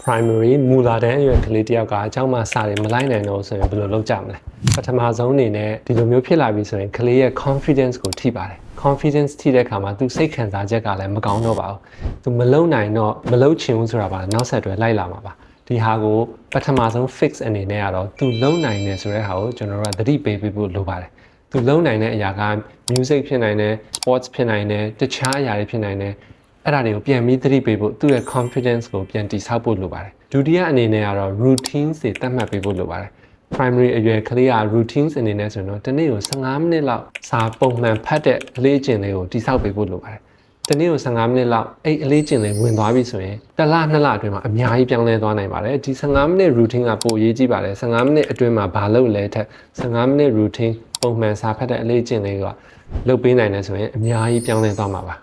primary မူလာတန်းအရွယ်ကလေးတယောက်ကအကြောင်းမှစာတွေမလိုက်နိုင်တော့ဆိုရင်ဘယ်လိုလုပ်ကြမလဲပထမဆုံးအနေနဲ့ဒီလိုမျိုးဖြစ်လာပြီဆိုရင်ကလေးရဲ့ confidence ကိုထိပါတယ် confidence ထိတဲ့အခါမှာသူစိတ်ခံစားချက်ကလည်းမကောင်းတော့ပါဘူးသူမလုံနိုင်တော့မလုံချင်ဘူးဆိုတာပါနောက်ဆက်တွဲလိုက်လာမှာပါဒီဟာကိုပထမဆုံး fix အနေနဲ့ကတော့သူလုံနိုင်တယ်ဆိုတဲ့ဟာကိုကျွန်တော်တို့ကသတိပေးဖို့လိုပါတယ်သူလုံနိုင်တဲ့အရာက music ဖြစ်နိုင်တယ် sports ဖြစ်နိုင်တယ်တခြားအရာတွေဖြစ်နိုင်တယ်အဲ့ဒါတွေကိုပြန်ပြီးသတိပေးဖို့သူ့ရဲ့ confidence ကိုပြန်တည်ဆောက်ဖို့လိုပါတယ်ဒုတိယအနေနဲ့ကတော့ routines တွေသတ်မှတ်ပေးဖို့လိုပါတယ် primary အရွယ်ကလေးက routines အနေနဲ့ဆိုတော့တနေ့ကို15မိနစ်လောက်စာပုံမှန်ဖတ်တဲ့အလေးအကျင့်လေးကိုတည်ဆောက်ပေးဖို့လိုပါတယ်တနေ့ကို15မိနစ်လောက်အဲ့အလေးကျင့်လေးဝင်သွားပြီဆိုရင်တစ်လနှစ်လအတွင်းမှာအများကြီးပြောင်းလဲသွားနိုင်ပါတယ်ဒီ15မိနစ် routine ကပိုအရေးကြီးပါတယ်15မိနစ်အတွင်းမှာဘာလုပ်လဲထက်15မိနစ် routine ပုံမှန်စာဖတ်တဲ့အလေးကျင့်လေးကလုပ်ပေးနိုင်တယ်ဆိုရင်အများကြီးပြောင်းလဲသွားမှာပါ